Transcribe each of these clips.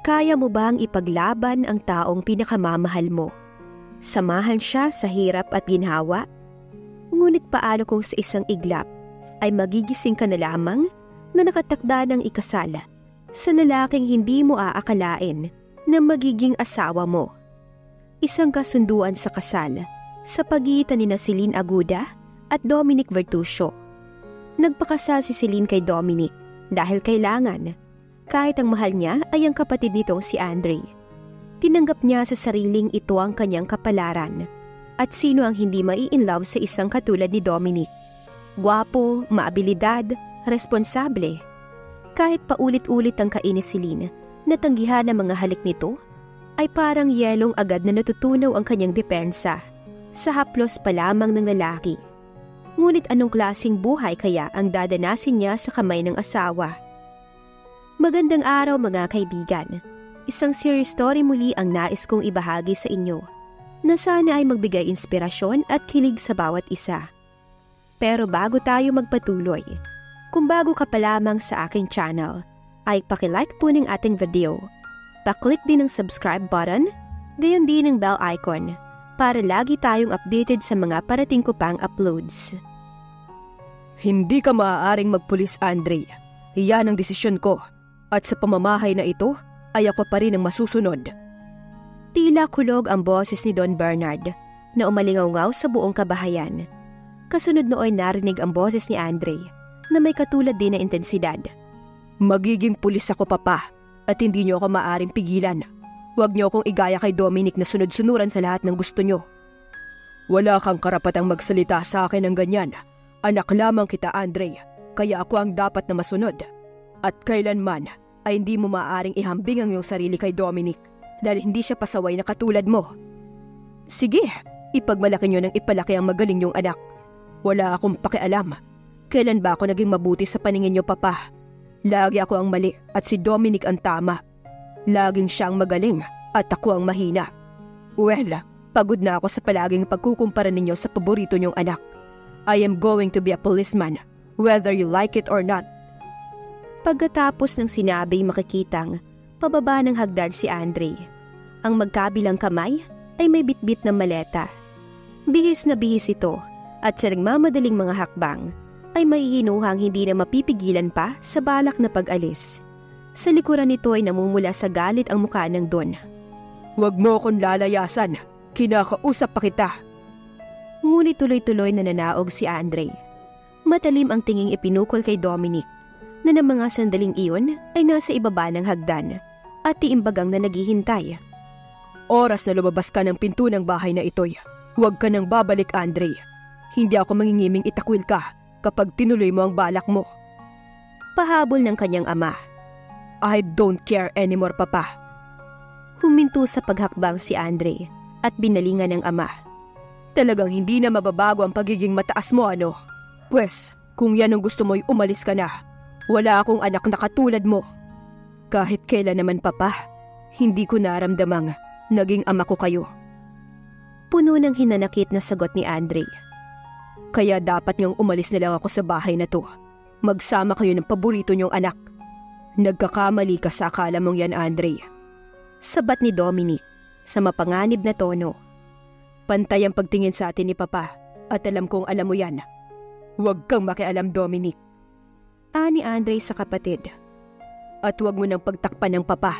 Kaya mo bang ipaglaban ang taong pinakamamahal mo? Samahan siya sa hirap at ginhawa? Ngunit paano kung sa isang iglap ay magigising ka na lamang na nakatakda ng ikasal sa lalaking hindi mo aakalain na magiging asawa mo? Isang kasunduan sa kasal sa pagitan ni Celine Aguda at Dominic Vertusio. Nagpakasal si Celine kay Dominic dahil kailangan, kahit ang mahal niya ay ang kapatid nitong si Andre. Tinanggap niya sa sariling ito ang kanyang kapalaran. At sino ang hindi mai-inlove sa isang katulad ni Dominic? Gwapo, maabilidad, responsable. Kahit paulit-ulit ang kain ni Celine, natanggihan ang mga halik nito, ay parang yelong agad na natutunaw ang kanyang depensa sa haplos pa lamang ng lalaki. Ngunit anong klaseng buhay kaya ang dadanasin niya sa kamay ng asawa? Magandang araw mga kaibigan. Isang serious story muli ang nais kong ibahagi sa inyo na sana ay magbigay inspirasyon at kilig sa bawat isa. Pero bago tayo magpatuloy, kung bago ka pa lamang sa aking channel, ay pakilike po ng ating video. Paklik din ang subscribe button, gayon din ang bell icon para lagi tayong updated sa mga parating ko pang uploads. Hindi ka maaaring magpulis, Andre. Iyan ang desisyon ko. At sa pamamahay na ito, ay ako pa rin ang masusunod. Tila kulog ang boses ni Don Bernard na umalingaw-ngaw sa buong kabahayan. Kasunod nooy narinig ang boses ni Andre na may katulad din na intensidad. Magiging pulis ako, Papa, at hindi niyo ako maaaring pigilan. Huwag niyo akong igaya kay Dominic na sunod-sunuran sa lahat ng gusto niyo. Wala kang karapatang magsalita sa akin ng ganyan. Anak lamang kita, Andre, kaya ako ang dapat na masunod. At kailanman ay hindi mo maaaring ihambing ang iyong sarili kay Dominic dahil hindi siya pasaway na katulad mo. Sige, ipagmalaki niyo ng ipalaki ang magaling niyong anak. Wala akong pakialam. Kailan ba ako naging mabuti sa paningin niyo, Papa? Lagi ako ang mali at si Dominic ang tama. Laging siyang magaling at ako ang mahina. Well, pagod na ako sa palaging pagkukumpara ninyo sa paborito niyong anak. I am going to be a policeman, whether you like it or not. Pagkatapos ng sinabi makikitang pababa ng hagdan si Andre. Ang magkabilang kamay ay may bitbit na maleta. Bihis na bihis ito at sa nagmamadaling mga hakbang ay mahihinuhang hindi na mapipigilan pa sa balak na pag-alis. Sa likuran nito ay namumula sa galit ang mukha ng Don. Huwag mo akong lalayasan. Kinakausap pa kita. Ngunit tuloy-tuloy na nanaog si Andre. Matalim ang tinging ipinukol kay Dominic na ng mga sandaling iyon ay nasa ibaba ng hagdan at tiimbagang na naghihintay. Oras na lumabas ka ng pinto ng bahay na ito'y huwag ka nang babalik, Andre. Hindi ako mangingiming itakwil ka kapag tinuloy mo ang balak mo. Pahabol ng kanyang ama. I don't care anymore, Papa. Huminto sa paghakbang si Andre at binalingan ng ama. Talagang hindi na mababago ang pagiging mataas mo, ano? Pwes, kung yan ang gusto mo'y umalis ka na. Wala akong anak na katulad mo. Kahit kailan naman, Papa, hindi ko naramdamang naging ama ko kayo. Puno ng hinanakit na sagot ni Andre. Kaya dapat niyang umalis na lang ako sa bahay na to. Magsama kayo ng paborito niyong anak. Nagkakamali ka sa akala mong yan, Andre. Sabat ni Dominic sa mapanganib na tono. Pantay ang pagtingin sa atin ni Papa at alam kong alam mo yan. Huwag kang makialam, Dominic. Ani Andre sa kapatid. At huwag mo nang pagtakpan ng Papa.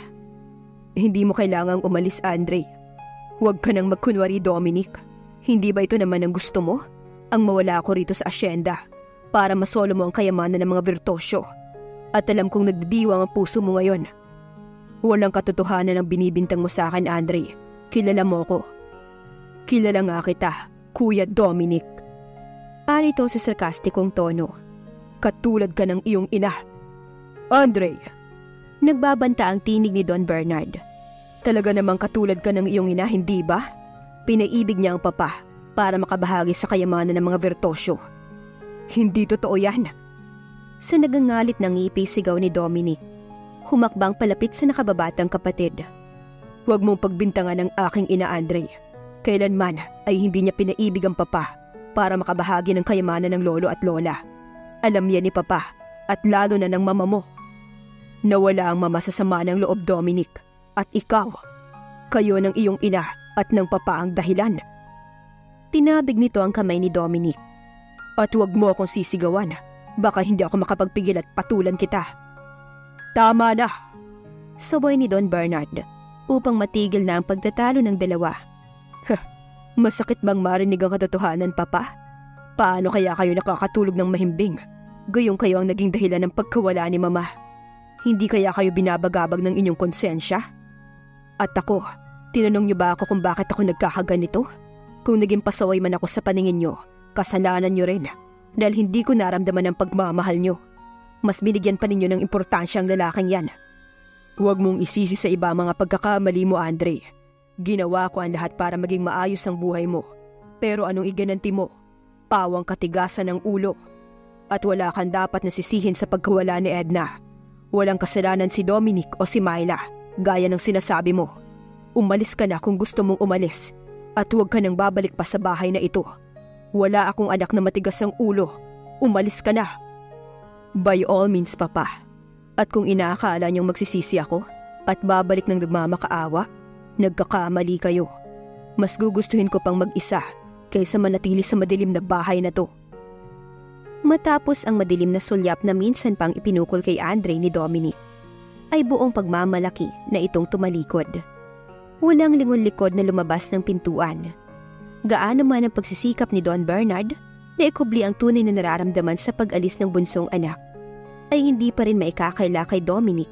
Hindi mo kailangang umalis, Andre. Huwag ka nang magkunwari, Dominic. Hindi ba ito naman ang gusto mo? Ang mawala ako rito sa asyenda para masolo mo ang kayamanan ng mga Vertusio. At alam kong nagbibiwang ang puso mo ngayon. Walang katotohanan ang binibintang mo sa akin, Andre. Kilala mo ko. Kilala nga kita, Kuya Dominic. Ani ito sa sarkastikong tono. Katulad ka ng iyong ina. Andre! Nagbabanta ang tinig ni Don Bernard. Talaga namang katulad ka ng iyong ina, hindi ba? Pinaibig niya ang Papa para makabahagi sa kayamanan ng mga Vertusio. Hindi totoo yan. Sa nagangalit ng ngipi sigaw ni Dominic, humakbang palapit sa nakababatang kapatid. Huwag mong pagbintangan ang aking ina, Andre. Kailanman ay hindi niya pinaibig ang Papa para makabahagi ng kayamanan ng lolo at lola. Alam niya ni Papa at lalo na ng mama mo. Nawala ang mama sa sama ng loob, Dominic, At ikaw, kayo ng iyong ina at ng papa ang dahilan. Tinabig nito ang kamay ni Dominic. At huwag mo akong sisigawan. Baka hindi ako makapagpigil at patulan kita. Tama na! Sabay ni Don Bernard upang matigil na ang pagtatalo ng dalawa. Masakit bang marinig ang katotohanan, Papa? Paano kaya kayo nakakatulog ng mahimbing? Gayong kayo ang naging dahilan ng pagkawala ni Mama. Hindi kaya kayo binabagabag ng inyong konsensya? At ako, tinanong niyo ba ako kung bakit ako nagkakaganito? Kung naging pasaway man ako sa paningin niyo, kasalanan niyo rin. Dahil hindi ko naramdaman ang pagmamahal niyo. Mas binigyan pa ninyo ng importansya ang lalaking yan. Huwag mong isisi sa iba mga pagkakamali mo, Andre. Ginawa ko ang lahat para maging maayos ang buhay mo. Pero anong igananti mo? Pawang katigasan ng ulo. At wala kang dapat nasisihin sa pagkawala ni Edna. Walang kasalanan si Dominic o si Myla, gaya ng sinasabi mo. Umalis ka na kung gusto mong umalis. At huwag ka nang babalik pa sa bahay na ito. Wala akong anak na matigas ang ulo. Umalis ka na. By all means, Papa. At kung inaakala niyong magsisisi ako at babalik ng nagmamakaawa, nagkakamali kayo. Mas gugustuhin ko pang mag-isa kaysa manatili sa madilim na bahay na to. Matapos ang madilim na sulyap na minsan pang ipinukol kay Andre ni Dominic, ay buong pagmamalaki na itong tumalikod. Walang lingon-likod na lumabas ng pintuan. Gaano man ang pagsisikap ni Don Bernard na ikubli ang tunay na nararamdaman sa pag-alis ng bunsong anak, ay hindi pa rin maikakaila kay Dominic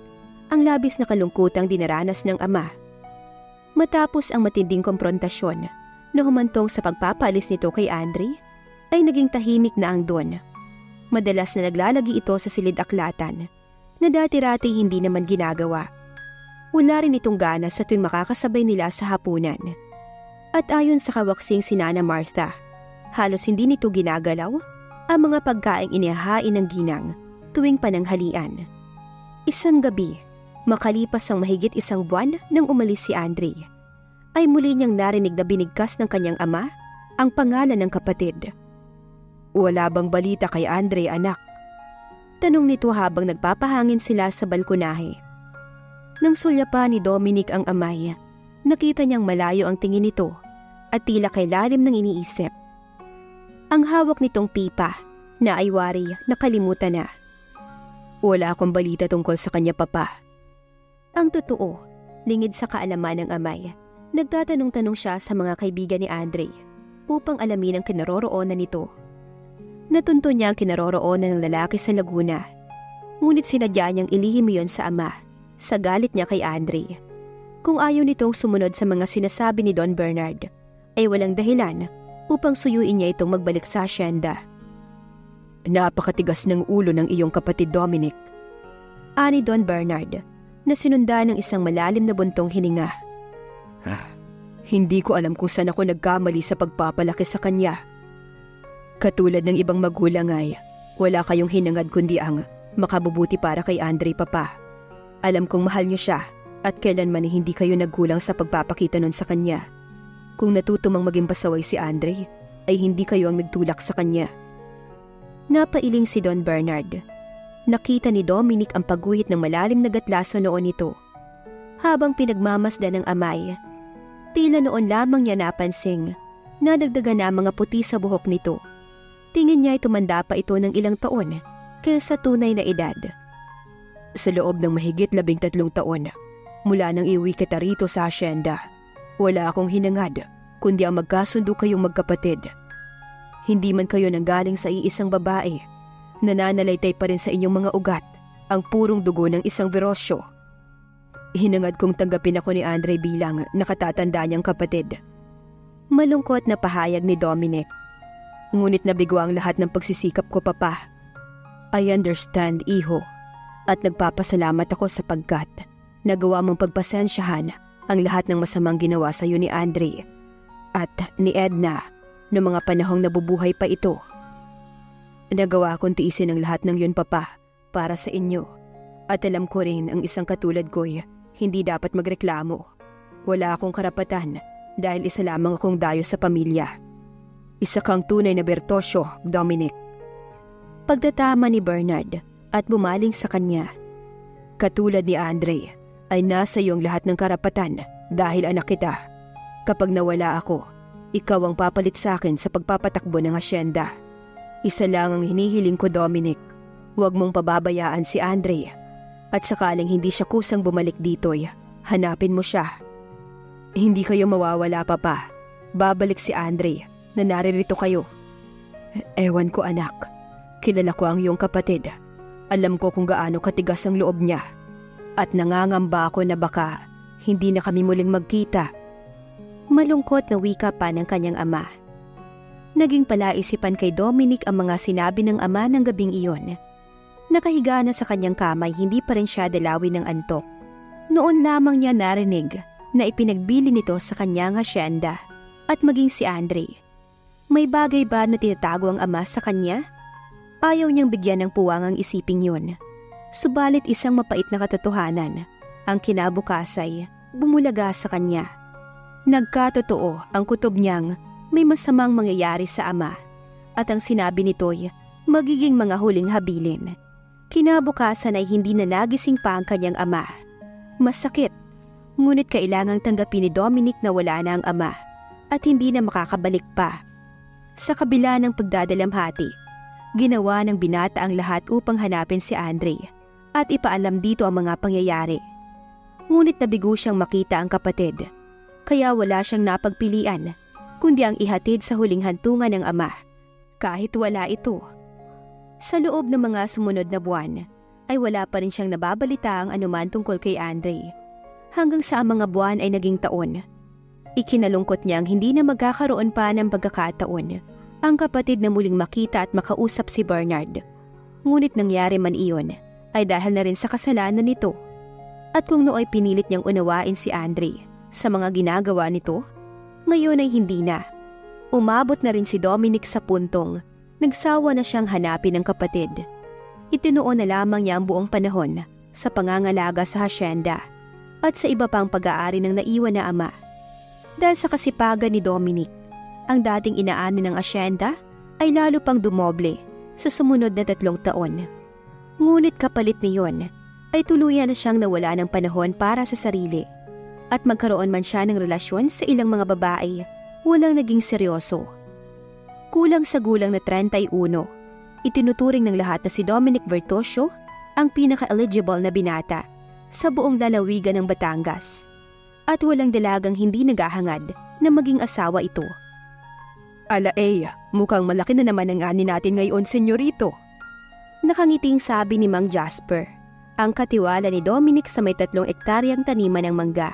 ang labis na kalungkutang dinaranas ng ama. Matapos ang matinding komprontasyon na humantong sa pagpapaalis nito kay Andre, ay naging tahimik na ang Don. Madalas na naglalagi ito sa silid-aklatan na dati-rati hindi naman ginagawa. Wala rin itong gana sa tuwing makakasabay nila sa hapunan. At ayon sa kawaksing si Nana Martha, halos hindi nito ginagalaw ang mga pagkaing inihahain ng ginang tuwing pananghalian. Isang gabi, makalipas ang mahigit isang buwan nang umalis si Andre, ay muli niyang narinig na binigkas ng kanyang ama ang pangalan ng kapatid. Wala bang balita kay Andre, anak? Tanong nito habang nagpapahangin sila sa balkonahe. Nang sulyapan ni Dominic ang amay, nakita niyang malayo ang tingin nito at tila kay lalim ng iniisip. Ang hawak nitong pipa na ay wari nakalimutan na. Wala akong balita tungkol sa kanya, Papa. Ang totoo, lingid sa kaalaman ng amay, nagtatanong-tanong siya sa mga kaibigan ni Andre upang alamin ang kinaroroonan nito. Natunto niya ang kinaroroonan ng lalaki sa Laguna, ngunit sinadya niyang ilihim iyon sa ama sa galit niya kay Andre. Kung ayaw nitong sumunod sa mga sinasabi ni Don Bernard, ay walang dahilan upang suyuin niya itong magbalik sa asyenda. Napakatigas ng ulo ng iyong kapatid, Dominic. Ani Don Bernard, na sinundan ng isang malalim na buntong hininga. Hindi ko alam kung saan ako nagkamali sa pagpapalaki sa kanya. Katulad ng ibang magulang ay, wala kayong hinangad kundi ang makabubuti para kay Andre, Papa. Alam kong mahal niyo siya at kailanman hindi kayo nagkulang sa pagpapakita nun sa kanya. Kung natutumang maging pasaway si Andre, ay hindi kayo ang nagtulak sa kanya. Napailing si Don Bernard. Nakita ni Dominic ang pagguhit ng malalim na gatlaso noon nito. Habang pinagmamasdan ng amay, tila noon lamang niya napansing na dagdagan na mga puti sa buhok nito. Tingin niya ay tumanda pa ito ng ilang taon kaysa tunay na edad. Sa loob ng mahigit 13 taon, mula nang iuwi kita rito sa asyenda, wala akong hinangad kundi ang magkasundo kayong magkapatid. Hindi man kayo nanggaling sa iisang babae, nananalaytay pa rin sa inyong mga ugat ang purong dugo ng isang Verosyo. Hinangad kong tanggapin ako ni Andre bilang nakatatanda niyang kapatid. Malungkot na pahayag ni Dominic. Ngunit nabigo ang lahat ng pagsisikap ko, Papa. I understand, iho, at nagpapasalamat ako sapagkat nagawa mong pagpasensyahan ang lahat ng masamang ginawa sa iyo ni Andre at ni Edna noong mga panahong nabubuhay pa ito. Nagawa kong tiisin ang lahat ng yun, Papa, para sa inyo. At alam ko rin ang isang katulad ko'y hindi dapat magreklamo. Wala akong karapatan dahil isa lamang akong dayo sa pamilya. Isa kang tunay na Bertosyo, Dominic. Pagtatama ni Bernard at bumaling sa kanya. Katulad ni Andre, ay nasa iyong lahat ng karapatan dahil anak kita. Kapag nawala ako, ikaw ang papalit sa akin sa pagpapatakbo ng asyenda. Isa lang ang hinihiling ko, Dominic. Huwag mong pababayaan si Andre. At sakaling hindi siya kusang bumalik dito'y, hanapin mo siya. Hindi kayo mawawala, Papa. Babalik si Andre na naririto kayo. Ewan ko, anak. Kilala ko ang iyong kapatid. Alam ko kung gaano katigas ang loob niya. At nangangamba ako na baka hindi na kami muling magkita. Malungkot na wika pa ng kanyang ama. Naging palaisipan kay Dominic ang mga sinabi ng ama ng gabing iyon. Nakahiga na sa kanyang kamay, hindi pa rin siya dalawin ng antok. Noon lamang niya narinig na ipinagbili nito sa kanyang asyenda at maging si Andre. May bagay ba na tinatago ang ama sa kanya? Ayaw niyang bigyan ng puwang ang isiping yun. Subalit isang mapait na katotohanan, ang kinabukasay, bumulaga sa kanya. Nagkatotoo ang kutob niyang may masamang mangyayari sa ama at ang sinabi nito'y magiging mga huling habilin. Kinabukasan ay hindi na nagising pa ang kanyang ama. Masakit, ngunit kailangang tanggapin ni Dominic na wala na ang ama at hindi na makakabalik pa. Sa kabila ng pagdadalamhati, ginawa ng binata ang lahat upang hanapin si Andre at ipaalam dito ang mga pangyayari. Ngunit nabigo siyang makita ang kapatid, kaya wala siyang napagpilian kundi ang ihatid sa huling hantungan ng ama, kahit wala ito. Sa loob ng mga sumunod na buwan, ay wala pa rin siyang nababalita ang anuman tungkol kay Andre. Hanggang sa mga buwan ay naging taon. Ikinalungkot niyang hindi na magkakaroon pa ng pagkakataon ang kapatid na muling makita at makausap si Bernard. Ngunit nangyari man iyon, ay dahil na rin sa kasalanan nito. At kung nooy pinilit niyang unawain si Andre sa mga ginagawa nito, ngayon ay hindi na. Umabot na rin si Dominic sa puntong nagsawa na siyang hanapin ng kapatid. Itinuon na lamang niya ang buong panahon sa pangangalaga sa hasyenda at sa iba pang pag-aari ng naiwan na ama. Dahil sa kasipagan ni Dominic, ang dating inaani ng asyenda ay lalo pang dumoble sa sumunod na 3 taon. Ngunit kapalit niyon ay tuluyan na siyang nawala ng panahon para sa sarili at magkaroon man siya ng relasyon sa ilang mga babae, walang naging seryoso. Kulang sa gulang na 31, itinuturing ng lahat na si Dominic Bertosio ang pinaka-eligible na binata sa buong lalawigan ng Batangas. At walang dalagang hindi naghahangad na maging asawa ito. Mukhang malaki na naman ang ani natin ngayon, senyorito. Nakangiting sabi ni Mang Jasper, ang katiwala ni Dominic sa may 3 ektaryang taniman ng mangga.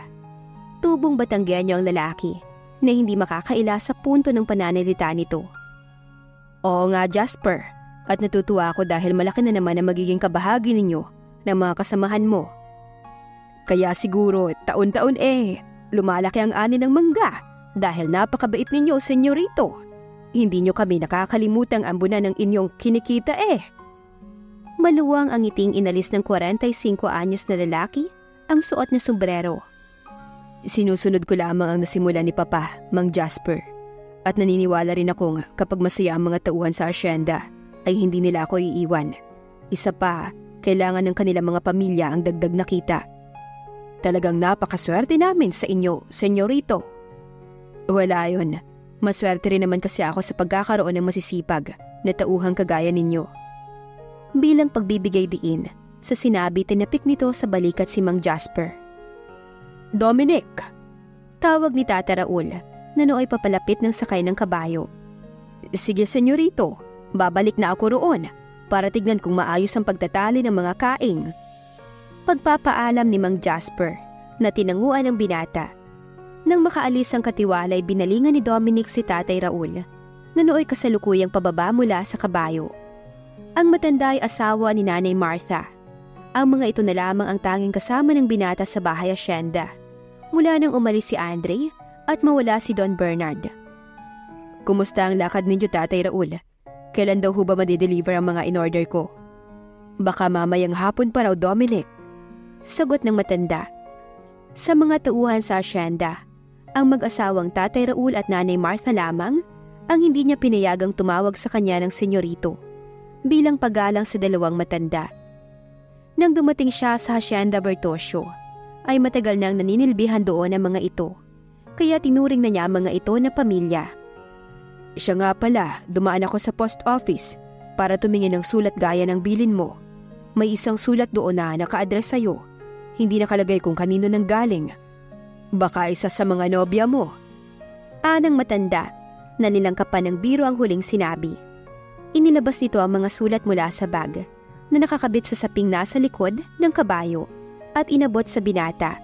Tubong Batanggenyo ang lalaki na hindi makakaila sa punto ng pananalita nito. Oo nga, Jasper, at natutuwa ako dahil malaki na naman ang magiging kabahagi ninyo ng mga kasamahan mo. Kaya siguro taon-taon lumalaki ang ani ng mangga dahil napakabait ninyo, senyorito. Hindi nyo kami nakakalimutang ambunan ng inyong kinikita Maluwang ang ngiting inalis ng 45 anyos na lalaki ang suot na sombrero. Sinusunod ko lamang ang nasimula ni Papa, Mang Jasper. At naniniwala rin akong kapag masaya ang mga tauhan sa asyenda, ay hindi nila ako iiwan. Isa pa, kailangan ng kanilang mga pamilya ang dagdag na kita. Talagang napakaswerte namin sa inyo, senyorito. Wala yun. Maswerte rin naman kasi ako sa pagkakaroon ng masisipag na tauhang kagaya ninyo. Bilang pagbibigay diin, sa sinabi tinapik nito sa balikat si Mang Jasper. Dominic! Tawag ni Tata Raul na nooy papalapit ng sakay ng kabayo. Sige, senyorito. Babalik na ako roon para tignan kung maayos ang pagtatali ng mga kaing. Pagpapaalam ni Mang Jasper na tinanguan ng binata. Nang makaalis ang katiwalay, binalingan ni Dominic si Tatay Raul na nooy kasalukuyang pababa mula sa kabayo. Ang matanda ay asawa ni Nanay Martha. Ang mga ito na lamang ang tanging kasama ng binata sa bahay asyenda mula nang umalis si Andre at mawala si Don Bernard. Kumusta ang lakad ninyo, Tatay Raul? Kailan daw ho ba madideliver ang mga in-order ko? Baka mamayang hapon pa raw, Dominic. Sagot ng matanda. Sa mga tauhan sa asyenda, ang mag-asawang Tatay Raul at Nanay Martha lamang ang hindi niya pinayagang tumawag sa kanya ng senyorito bilang paggalang sa dalawang matanda. Nang dumating siya sa Hacienda Bertosio, ay matagal nang naninilbihan doon ang mga ito, kaya tinuring na niya ang mga ito na pamilya. Siya nga pala, dumaan ako sa post office para tumingin ng sulat gaya ng bilin mo. May isang sulat doon na naka-address sa'yo. Hindi nakalagay kung kanino nang galing. Baka isa sa mga nobya mo. Anang matanda, na nilangkapan ng biro ang huling sinabi. Inilabas nito ang mga sulat mula sa bag na nakakabit sa saping nasa likod ng kabayo at inabot sa binata.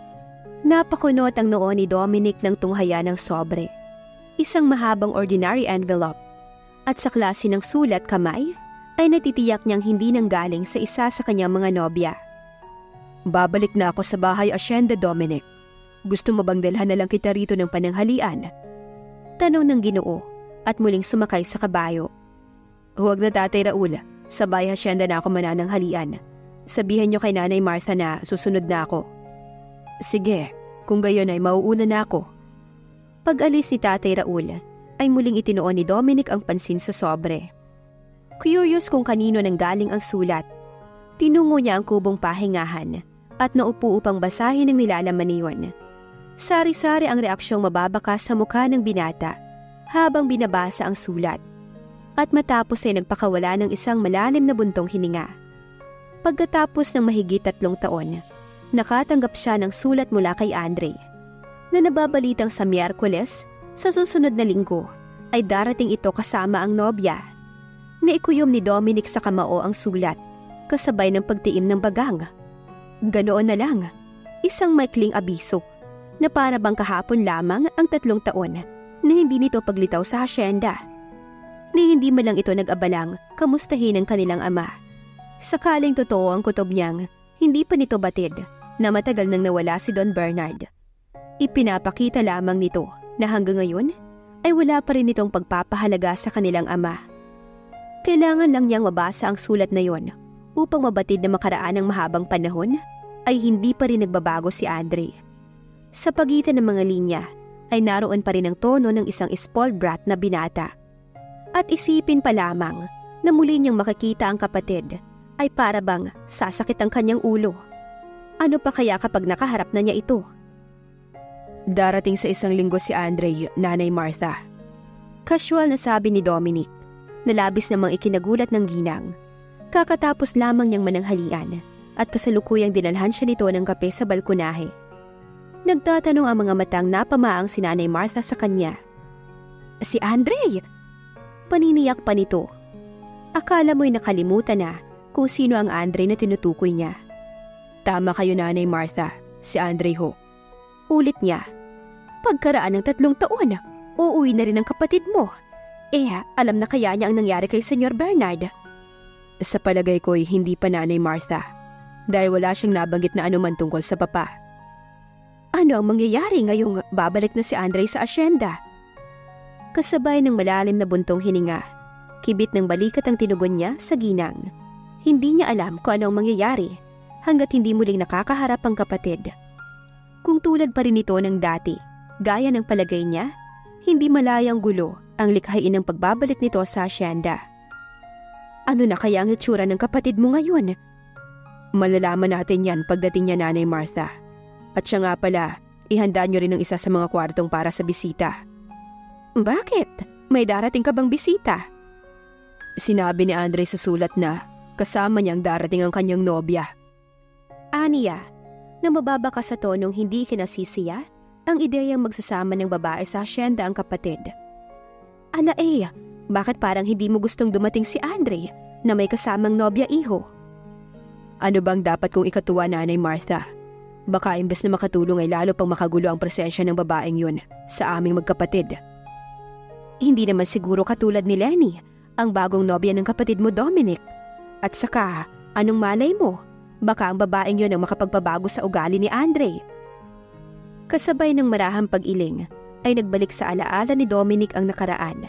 Napakunot ang noo ni Dominic ng tunghaya ng sobre. Isang mahabang ordinary envelope. At sa klase ng sulat kamay, ay natitiyak niyang hindi nanggaling sa isa sa kanyang mga nobya. Babalik na ako sa bahay asyenda, Dominic. Gusto mo bang dalhan na lang kita rito ng pananghalian? Tanong ng Ginoo at muling sumakay sa kabayo. Huwag na, Tatay Raul. Sa bahay asyenda na ako manananghalian. Sabihin niyo kay Nanay Martha na susunod na ako. Sige, kung gayon ay mauuna na ako. Pag-alis ni Tatay Raul, ay muling itinuon ni Dominic ang pansin sa sobre. Curious kung kanino nanggaling ang sulat. Tinungo niya ang kubong pahingahan at naupo upang basahin ang nilalaman niyon. Sari-sari ang reaksyong mababakas sa mukha ng binata habang binabasa ang sulat. At matapos ay nagpakawala ng isang malalim na buntong hininga. Pagkatapos ng mahigit 3 taon, nakatanggap siya ng sulat mula kay Andre na nababalitang sa Miyerkules, sa susunod na linggo, ay darating ito kasama ang nobya. Naikuyom ni Dominic sa kamao ang sulat, kasabay ng pagtiim ng bagang. Ganoon na lang, isang maikling abiso, na para bang kahapon lamang ang 3 taon na hindi nito paglitaw sa hasyenda. Ni hindi man lang ito nag-abalang kamustahin ang kanilang ama. Sakaling totoo ang kutob niyang, hindi pa nito batid na matagal nang nawala si Don Bernard. Ipinapakita lamang nito na hanggang ngayon ay wala pa rin itong pagpapahalaga sa kanilang ama. Kailangan lang niyang mabasa ang sulat na yon upang mabatid na makaraan ng mahabang panahon ay hindi pa rin nagbabago si Andre. Sa pagitan ng mga linya ay naroon pa rin ang tono ng isang spoiled brat na binata. At isipin pa lamang na muli niyang makikita ang kapatid ay para bang sasakit ang kanyang ulo. Ano pa kaya kapag nakaharap na niya ito? Darating sa 1 linggo si Andre, Nanay Martha. Casual na sabi ni Dominic, na labis namang ikinagulat ng ginang. Kakatapos lamang niyang mananghalian at kasalukuyang dinalhan siya nito ng kape sa balkonahe. Nagtatanong ang mga matang napamaang si Nanay Martha sa kanya. Si Andre! Paniniyak pa nito. Akala mo'y nakalimutan na kung sino ang Andre na tinutukoy niya. Tama kayo, Nanay Martha, si Andre ho. Ulit niya. Pagkaraan ng 3 taon, uuwi na rin ang kapatid mo. Alam na kaya niya ang nangyari kay Senyor Bernard? Sa palagay ko'y hindi pa, Nanay Martha, dahil wala siyang nabanggit na anuman tungkol sa papa. Ano ang mangyayari ngayong babalik na si Andre sa asyenda? Kasabay ng malalim na buntong hininga, kibit ng balikat ang tinugon niya sa ginang. Hindi niya alam kung ano ang mangyayari hanggat hindi muling nakakaharap ang kapatid. Kung tulad pa rin ito ng dati, gaya ng palagay niya, hindi malayang gulo ang likhain ng pagbabalik nito sa asyenda. Ano na kaya ang itsura ng kapatid mo ngayon? Malalaman natin yan pagdating niya, Nanay Martha. At siya nga pala, ihanda niyo rin ang isa sa mga kwartong para sa bisita. Bakit? May darating ka bang bisita? Sinabi ni Andre sa sulat na kasama niyang darating ang kanyang nobya. Aniya, na mababa ka sa tonong hindi kinasisiya ang ideyang magsasama ng babae sa asyenda ang kapatid. Bakit parang hindi mo gustong dumating si Andre na may kasamang nobya iho? Ano bang dapat kong ikatuwa, Nanay Martha? Baka imbes na makatulong ay lalo pang makagulo ang presensya ng babaeng yun sa aming magkapatid. Hindi naman siguro katulad ni Lenny, ang bagong nobya ng kapatid mo, Dominic. At saka, anong malay mo? Baka ang babaeng yun ang makapagpabago sa ugali ni Andre. Kasabay ng marahang pag-iling, ay nagbalik sa alaala ni Dominic ang nakaraan.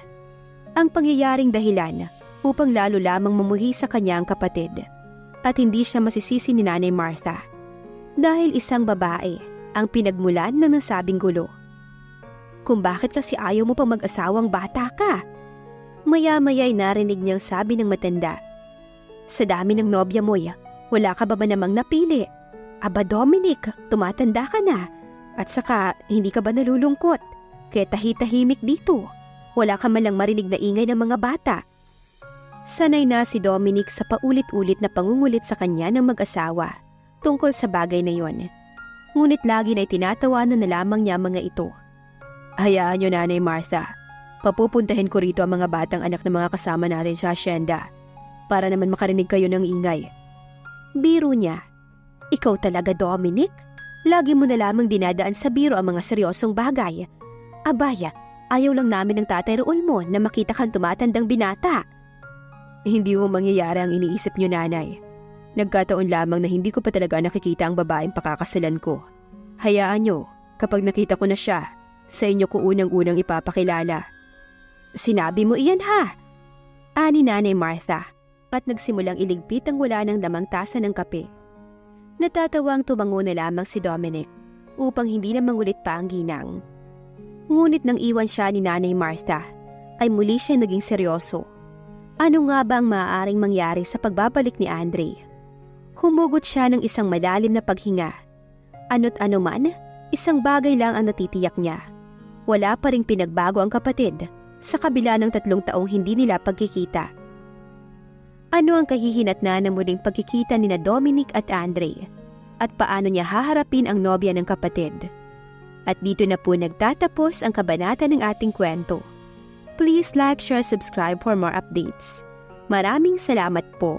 Ang pangyayaring dahilan upang lalo lamang mamuhi sa kanya ang kapatid. At hindi siya masisisi ni Nanay Martha. Dahil isang babae ang pinagmulan ng nasabing gulo. Kung bakit kasi ayaw mo pang mag-asawang bata ka? Maya-maya'y narinig niyang sabi ng matanda. Sa dami ng nobya mo, wala ka ba namang napili? Aba Dominic, tumatanda ka na. At saka, hindi ka ba nalulungkot? Kaya tahitahimik dito. Wala ka malang marinig na ingay ng mga bata. Sanay na si Dominic sa paulit-ulit na pangungulit sa kanya ng mag-asawa tungkol sa bagay na yon. Ngunit lagi na itinatawanan na lamang niya mga ito. Hayaan niyo, Nanay Martha. Papupuntahin ko rito ang mga batang anak ng mga kasama natin sa asyenda para naman makarinig kayo ng ingay. Biro niya. Ikaw talaga, Dominic? Lagi mo na lamang dinadaan sa biro ang mga seryosong bagay. Abaya, ayaw lang namin ng Tatay Raul mo na makita kang tumatandang binata. Hindi mo mangyayari ang iniisip niyo, Nanay. Nagkataon lamang na hindi ko pa talaga nakikita ang babaeng pakakasalan ko. Hayaan niyo, kapag nakita ko na siya, sa inyo ko unang-unang ipapakilala. Sinabi mo iyan ha? Ani Nanay Martha at nagsimulang iligpit ang wala ng lamang tasa ng kape. Natatawang tumango na lamang si Dominic upang hindi na mangulit pa ang ginang. Ngunit nang iwan siya ni Nanay Martha, ay muli siya naging seryoso. Ano nga ba ang maaaring mangyari sa pagbabalik ni Andre? Humugot siya ng isang malalim na paghinga. Ano't ano man, isang bagay lang ang natitiyak niya. Wala pa ring pinagbago ang kapatid sa kabila ng 3 taong hindi nila pagkikita. Ano ang kahihinatnan ng muling pagkikita ni na Dominic at Andre? At paano niya haharapin ang nobya ng kapatid? At dito na po nagtatapos ang kabanata ng ating kwento. Please like, share, subscribe for more updates. Maraming salamat po.